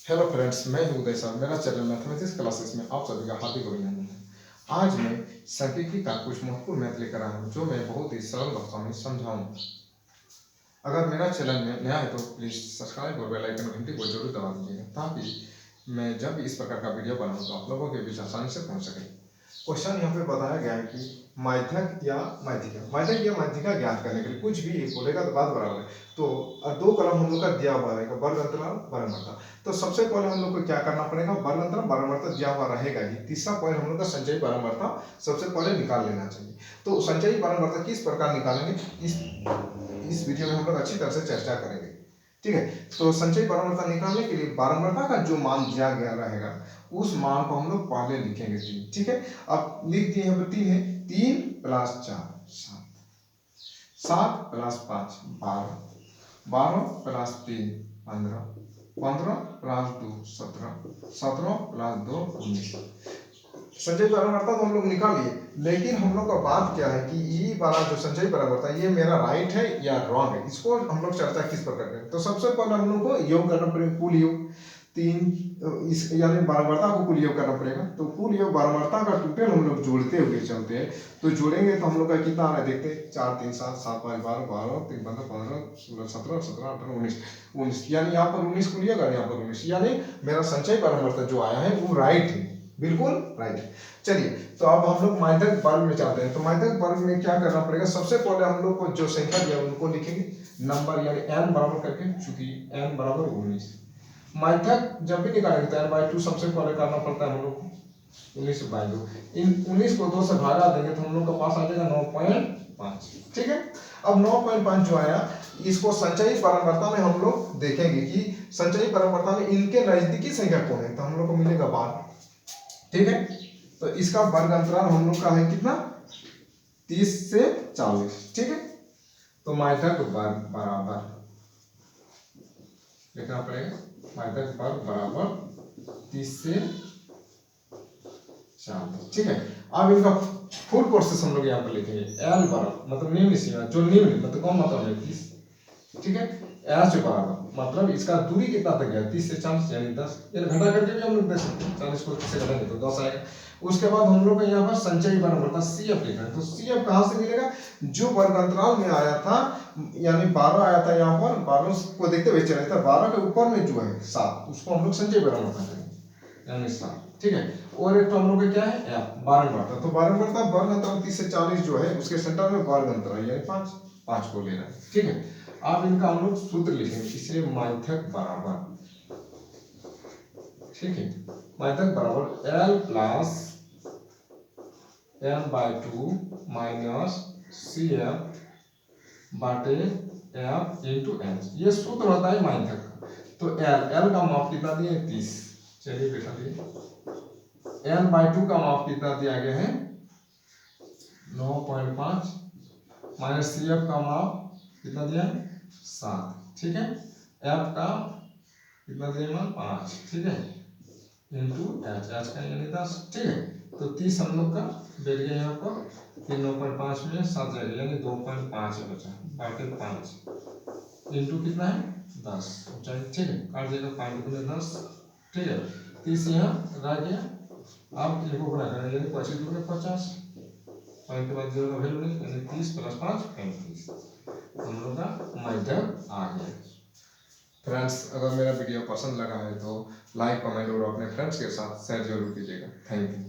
Hello friends, मैं हूं उदय sir. मेरा चैनल मैथमेटिक्स क्लासेस में आप सभी का हार्दिक अभिनंदन है। आज मैं सांख्यिकी का कुछ महत्वपूर्ण मैथ लेकर आया हूं जो मैं बहुत ही सरल भाषा में समझाऊंगा। अगर मेरा चैनल में नया है तो प्लीज़ सब्सक्राइब और बेल आइकन घंटी को जरूर दबा दीजिएगा ताकि मैं जब भी इस प्रकार का वीडियो बनाऊं तो आप लोगों के बीच आसानी से पहुंच सके। क्वेश्चन यहाँ पे बताया गया है कि माध्यक या माध्यिका ज्ञात करने के लिए कुछ भी एक बोलेगा तो बात बराबर है। तो दो कलम हम लोग का दिया हुआ रहेगा, वर्ग अंतराल बारंबारता। तो सबसे पहले हम लोग को क्या करना पड़ेगा, वर्ग अंतराल बारंबारता दिया हुआ रहेगा ही। तीसरा पॉइंट हम लोग का संचयी बारंबारता सबसे पहले निकाल लेना चाहिए। तो संचयी बारंबारता किस प्रकार निकालेंगे इस वीडियो में हम लोग अच्छी तरह से चर्चा करेंगे। ठीक है, तो संचयी बारंबारता निकालने के लिए बारंबारता का जो मान दिया गया रहेगा उस मान को हम लोग पहले लिखेंगे 3। ठीक है, अब लिख दिए यहाँ पे 3 है। 3 + 4 7, 7 + 5 12, 12 + 3 15, 15 + 2 17, 17 + 2 19। संचयी बारंबारता तो हम लोग निकाल लिए, लेकिन हम लोग का बात क्या है कि ये वाला जो संचयी बारंबारता ये मेरा राइट है या रॉन्ग है, इसको हम लोग चर्चा किस प्रकार करें। तो सबसे पहले हम लोग को योग करना पड़ेगा, कुल योग 3 इस यानी बारंबारता को कुल योग करना पड़ेगा। तो कुल योग बारंबारता का टोटल हम लोग जोड़ते हुए चलते हैं। तो जोड़ेंगे तो हम लोग का कितना आ रहा है देखते हैं। 4 3 7 7 5 12 12 3 15 15 16 17 17 18 19 19, यानी यहाँ पर 19 कुल योग और यहाँ पर 19, यानी मेरा संचयी बारंबारता जो आया है वो राइट है, बिल्कुल राइट। चलिए, तो अब हम लोग माध्यक वर्ग में जाते हैं। तो माध्यक वर्ग में क्या करना पड़ेगा, सबसे पहले हम लोग को जो संख्या दिया उनको लिखेंगे नंबर यानी n बराबर करके, चूंकि n बराबर 19। माध्यक जब भी निकालेंगे तो n/2 सबसे पहले करना पड़ता है हम लोग को 19/2। इन 19 को 2 से भागा देंगे तो हम लोग का पास आ जाएगा 9.5। ठीक है, अब 9.5 जो आया इसको संचयी बारंबारता में हम लोग देखेंगे कि संचयी बारंबारता में इनके नजदीकी संख्या कौन है, तो हम लोग को मिलेगा 12। ठीक है, तो इसका वर्ग अंतराल हम लोग का है कितना, 30 से 40। ठीक है, तो माध्यक वर्ग बराबर लिखना पड़ेगा, माध्यक वर्ग बराबर 30 से 40। ठीक है, अब इनका फुल प्रोसेस हम लोग यहाँ पर लिखेंगे। एल बराबर मतलब निम्न सीमा, जो निम्न मतलब कौन मतलब है 30। ठीक है, एच बराबर मतलब इसका दूरी कितना तक है 30 से 40 यानी 10, यानी घटा करके भी हम लोग दे सकते हैं। 40 को 30 से घटाएंगे तो 10 आएगा। उसके बाद हम लोग का यहाँ पर संचयी बारंबारता CF लिखा है। तो CF कहाँ से मिलेगा, जो वर्ग अंतराल में आया था यानी 12 आया था, यहाँ पर 12 को देखते हुए चले था, 12 के ऊपर में जो है 7 उसको हम लोग संचयी बारंबारता करेंगे यानी 7। ठीक है, और एक तो हम लोग का क्या है F बारंबारता। तो बारंबारता वर्ग अंतराल 30 से 40 जो है उसके सेंटर में वर्ग अंतराल यानी 5 को लेना है। ठीक है, अब इनका हम लोग सूत्र लिखेंगे, इसे माध्यक बराबर। ठीक है, माध्यक बराबर L + n/2 माइनस CF बाटे F इंटू H, ये सूत्र होता है माध्यक का। तो L का माप कितना दिए 30, चलिए बैठा दिए। n/2 का माप कितना दिया गया है 9.5 माइनस CF का माप कितना दिया है 7। ठीक है, F का कितना दिया 5। ठीक है, इंटू H का यानी 10। ठीक है, तो 30 हम लोग का बैठ गया यहाँ पर, 3 9.5 में 7 जाएगा यानी 2.5 बचा बाकी 5 इंटू कितना है 10। ठीक है, काट देगा 5 × 10। ठीक है, 30 यहाँ रह गया। अब एक गुणा करेंगे यानी 25 × 50, 5 के बाद 0 का वैल्यू नहीं यानी 30 + 5 35, हम लोग का माध्यक आ गया। फ्रेंड्स, अगर मेरा वीडियो पसंद लगा है तो लाइक कमेंट और अपने फ्रेंड्स के साथ शेयर जरूर कीजिएगा। Thank you.